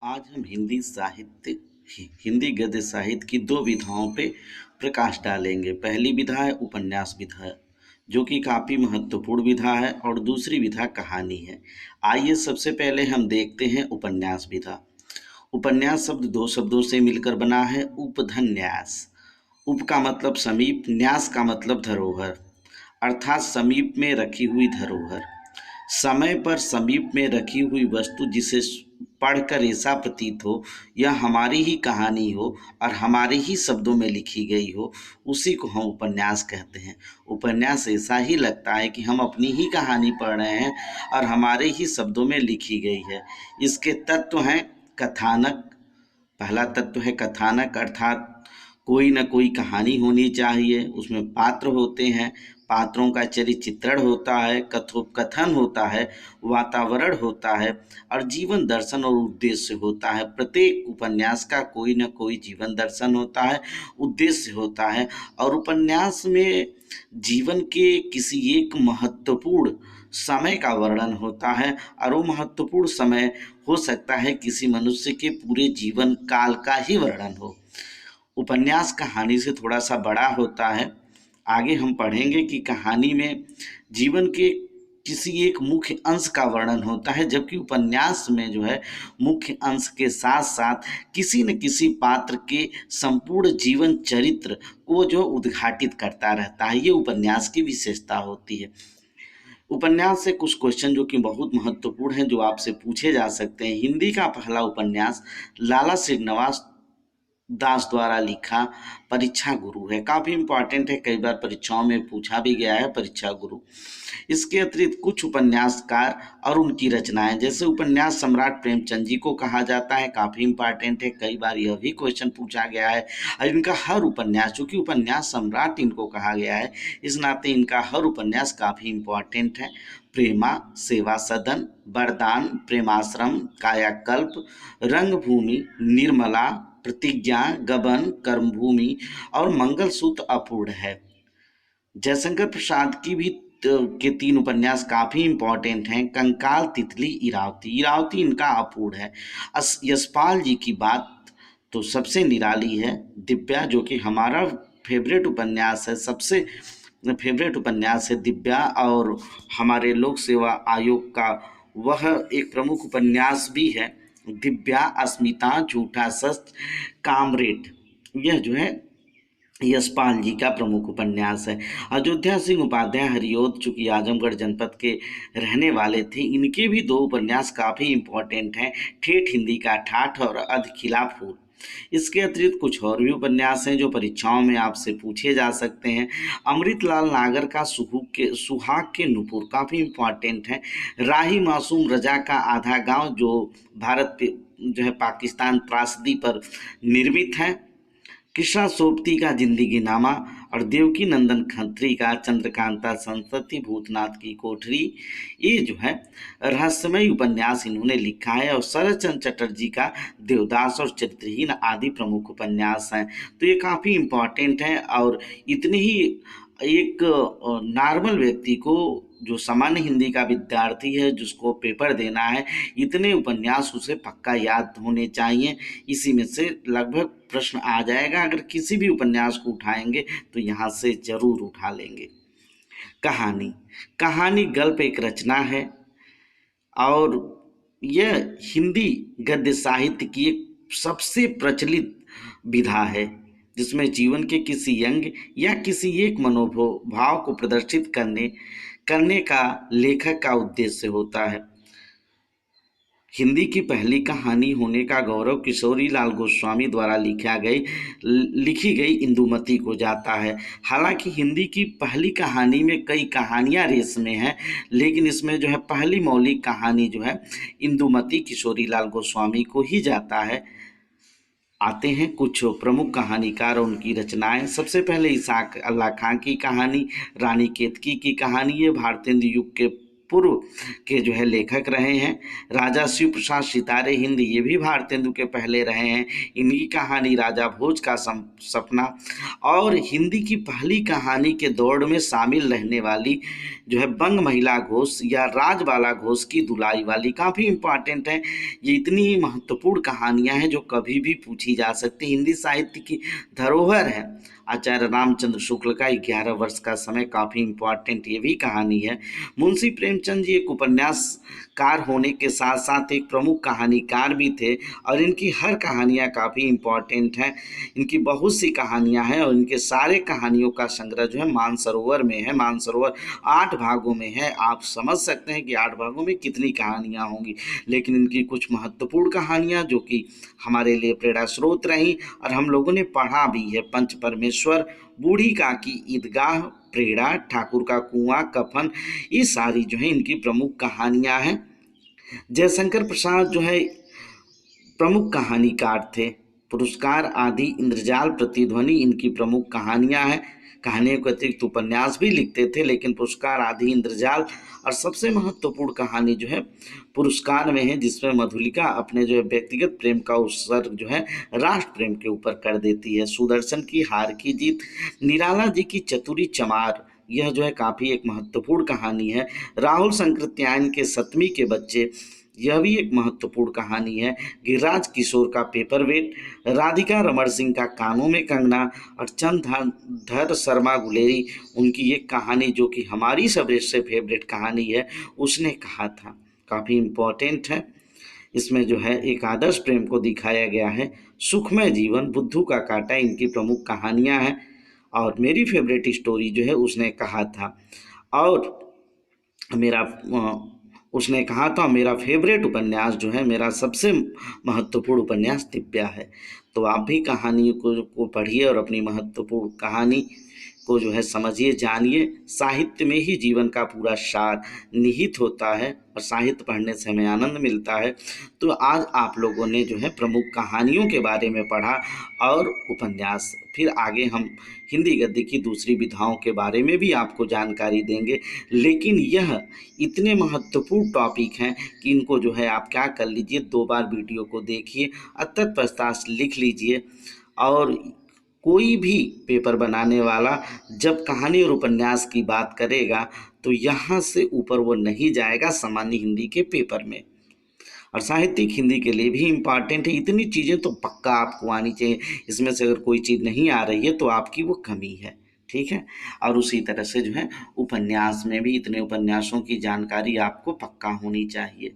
आज हम हिंदी गद्य साहित्य की दो विधाओं पे प्रकाश डालेंगे। पहली विधा है उपन्यास विधा, जो कि काफ़ी महत्वपूर्ण विधा है, और दूसरी विधा कहानी है। आइए सबसे पहले हम देखते हैं उपन्यास विधा। उपन्यास शब्द दो शब्दों से मिलकर बना है, उपधन्यास। उप का मतलब समीप, न्यास का मतलब धरोहर, अर्थात समीप में रखी हुई धरोहर। समय पर समीप में रखी हुई वस्तु जिसे पढ़कर ऐसा प्रतीत हो यह हमारी ही कहानी हो और हमारे ही शब्दों में लिखी गई हो, उसी को हम उपन्यास कहते हैं। उपन्यास ऐसा ही लगता है कि हम अपनी ही कहानी पढ़ रहे हैं और हमारे ही शब्दों में लिखी गई है। इसके तत्व हैं कथानक। पहला तत्व है कथानक, अर्थात कोई न कोई कहानी होनी चाहिए, उसमें पात्र होते हैं, पात्रों का चरित्र चित्रण होता है, कथोपकथन होता है, वातावरण होता है, और जीवन दर्शन और उद्देश्य होता है। प्रत्येक उपन्यास का कोई न कोई जीवन दर्शन होता है, उद्देश्य होता है, और उपन्यास में जीवन के किसी एक महत्वपूर्ण समय का वर्णन होता है, और वो महत्वपूर्ण समय हो सकता है किसी मनुष्य के पूरे जीवन काल का ही वर्णन हो। उपन्यास कहानी से थोड़ा सा बड़ा होता है। आगे हम पढ़ेंगे कि कहानी में जीवन के किसी एक मुख्य अंश का वर्णन होता है, जबकि उपन्यास में जो है मुख्य अंश के साथ साथ किसी न किसी पात्र के संपूर्ण जीवन चरित्र को जो उद्घाटित करता रहता है, ये उपन्यास की विशेषता होती है। उपन्यास से कुछ क्वेश्चन जो कि बहुत महत्वपूर्ण हैं, जो आपसे पूछे जा सकते हैं। हिंदी का पहला उपन्यास लाला श्रीनिवास दास द्वारा लिखा परीक्षा गुरु है। काफ़ी इम्पॉर्टेंट है, कई बार परीक्षाओं में पूछा भी गया है परीक्षा गुरु। इसके अतिरिक्त कुछ उपन्यासकार और उनकी रचनाएं, जैसे उपन्यास सम्राट प्रेमचंद जी को कहा जाता है, काफ़ी इम्पॉर्टेंट है, कई बार यह भी क्वेश्चन पूछा गया है। और इनका हर उपन्यास, चूँकि उपन्यास सम्राट इनको कहा गया है, इस नाते इनका हर उपन्यास काफ़ी इम्पॉर्टेंट है। प्रेमा, सेवा सदन, वरदान, प्रेमाश्रम, कायाकल्प, रंगभूमि, निर्मला, प्रतिज्ञा, गबन, कर्मभूमि और मंगलसूत्र अपूर्ण है। जयशंकर प्रसाद की भी के तीन उपन्यास काफ़ी इम्पॉर्टेंट हैं। कंकाल, तितली, इरावती। इरावती इनका अपूर्ण है। यशपाल जी की बात तो सबसे निराली है। दिव्या, जो कि हमारा फेवरेट उपन्यास है, सबसे फेवरेट उपन्यास है दिव्या, और हमारे लोक सेवा आयोग का वह एक प्रमुख उपन्यास भी है। दिव्या, अस्मिता, झूठा सच, कामरेड, यह जो है यशपाल जी का प्रमुख उपन्यास है। अयोध्या सिंह उपाध्याय हरिऔध, चूँकि आजमगढ़ जनपद के रहने वाले थे, इनके भी दो उपन्यास काफ़ी इम्पोर्टेंट हैं, ठेठ हिंदी का ठाठ और अध खिला फूल। इसके अतिरिक्त कुछ और भी उपन्यास हैं जो परीक्षाओं में आपसे पूछे जा सकते हैं। अमृतलाल नागर का सुहाग के नुपुर काफ़ी इम्पॉर्टेंट है। राही मासूम रजा का आधा गांव, जो भारत पे जो है पाकिस्तान त्रासदी पर निर्मित है। कृष्णा सोबती का जिंदगी नामा, और देवकी नंदन खत्री का चंद्रकांता संतति भूतनाथ की कोठरी, ये जो है रहस्यमय उपन्यास इन्होंने लिखा है। और शरद चंद्र चटर्जी का देवदास और चरित्रहीन आदि प्रमुख उपन्यास हैं। तो ये काफ़ी इम्पॉर्टेंट है, और इतने ही एक नॉर्मल व्यक्ति को, जो सामान्य हिंदी का विद्यार्थी है जिसको पेपर देना है, इतने उपन्यास उसे पक्का याद होने चाहिए। इसी में से लगभग प्रश्न आ जाएगा। अगर किसी भी उपन्यास को उठाएंगे तो यहाँ से जरूर उठा लेंगे। कहानी, कहानी गल्प एक रचना है, और यह हिंदी गद्य साहित्य की एक सबसे प्रचलित विधा है, जिसमें जीवन के किसी अंग या किसी एक मनोभाव को प्रदर्शित करने करने का लेखक का उद्देश्य होता है। हिंदी की पहली कहानी होने का गौरव किशोरी लाल गोस्वामी द्वारा लिखी गई इंदुमती को जाता है। हालांकि हिंदी की पहली कहानी में कई कहानियां रेस में हैं, लेकिन इसमें जो है पहली मौलिक कहानी जो है इंदुमती किशोरी लाल गोस्वामी को ही जाता है। आते हैं कुछ प्रमुख कहानीकार और उनकी रचनाएं। सबसे पहले इसाक अल्लाह खां की कहानी, रानी केतकी की कहानी, ये भारतेंदु युग के पूर्व के जो है लेखक रहे हैं। राजा शिव प्रसाद सितारे हिंद, ये भी भारतेंदु के पहले रहे हैं। इनकी कहानी राजा भोज का सपना, और हिंदी की पहली कहानी के दौड़ में शामिल रहने वाली जो है बंग महिला घोष या राजबाला घोष की धुलाई वाली, काफ़ी इम्पॉर्टेंट है। ये इतनी महत्वपूर्ण कहानियां हैं जो कभी भी पूछी जा सकती, हिंदी साहित्य की धरोहर है। आचार्य रामचंद्र शुक्ल का 11 वर्ष का समय, काफ़ी इम्पॉर्टेंट ये भी कहानी है। मुंशी प्रेमचंद जी एक उपन्यासकार होने के साथ साथ एक प्रमुख कहानीकार भी थे, और इनकी हर कहानियाँ काफ़ी इम्पॉर्टेंट हैं। इनकी बहुत सी कहानियाँ हैं, और इनके सारे कहानियों का संग्रह जो है मानसरोवर में है। मानसरोवर 8 भागों में है। आप समझ सकते हैं कि 8 भागों में कितनी कहानियाँ होंगी, लेकिन इनकी कुछ महत्वपूर्ण कहानियाँ जो कि हमारे लिए प्रेरणा स्रोत रही और हम लोगों ने पढ़ा भी है। पंच परमेश्वर, बूढ़ी काकी ईदगाह, प्रेरणा, ठाकुर का कुआं, कफन, ये सारी जो है इनकी प्रमुख कहानियां हैं। जयशंकर प्रसाद जो है प्रमुख कहानीकार थे। पुरस्कार आदि, इंद्रजाल, प्रतिध्वनि इनकी प्रमुख कहानियां हैं। कहानियों के अतिरिक्त उपन्यास भी लिखते थे, लेकिन पुरस्कार आदि, इंद्रजाल, और सबसे महत्वपूर्ण कहानी जो है पुरस्कार में है, जिसमें मधुलिका अपने जो है व्यक्तिगत प्रेम का उत्सर्ग जो है राष्ट्र प्रेम के ऊपर कर देती है। सुदर्शन की हार की जीत, निराला जी की चतुरी चमार, यह जो है काफ़ी एक महत्वपूर्ण कहानी है। राहुल शंकरत्यायन के सतमी के बच्चे, यह भी एक महत्वपूर्ण कहानी है। गिरिराज किशोर का पेपरवेट, राधिका रमण सिंह का कानों में कंगना, और चंद्रधर शर्मा गुलेरी, उनकी एक कहानी जो कि हमारी सबसे फेवरेट कहानी है, उसने कहा था, काफ़ी इम्पोर्टेंट है। इसमें जो है एक आदर्श प्रेम को दिखाया गया है। सुखमय जीवन, बुद्धू का कांटा, इनकी प्रमुख कहानियां हैं। और मेरी फेवरेट स्टोरी जो है उसने कहा था, और मेरा उसने कहा था मेरा फेवरेट उपन्यास जो है, मेरा सबसे महत्वपूर्ण उपन्यास दिव्या है। तो आप भी कहानी को पढ़िए और अपनी महत्वपूर्ण कहानी को जो है समझिए, जानिए। साहित्य में ही जीवन का पूरा सार निहित होता है, और साहित्य पढ़ने से हमें आनंद मिलता है। तो आज आप लोगों ने जो है प्रमुख कहानियों के बारे में पढ़ा और उपन्यास, फिर आगे हम हिंदी गद्य की दूसरी विधाओं के बारे में भी आपको जानकारी देंगे। लेकिन यह इतने महत्वपूर्ण टॉपिक हैं कि इनको जो है आप क्या कर लीजिए, 2 बार वीडियो को देखिए, अत्यंत पश्चात लिख लीजिए। और कोई भी पेपर बनाने वाला जब कहानी और उपन्यास की बात करेगा तो यहाँ से ऊपर वो नहीं जाएगा सामान्य हिंदी के पेपर में। और साहित्यिक हिंदी के लिए भी इम्पॉर्टेंट है। इतनी चीज़ें तो पक्का आपको आनी चाहिए, इसमें से अगर कोई चीज़ नहीं आ रही है तो आपकी वो कमी है, ठीक है। और उसी तरह से जो है उपन्यास में भी इतने उपन्यासों की जानकारी आपको पक्का होनी चाहिए।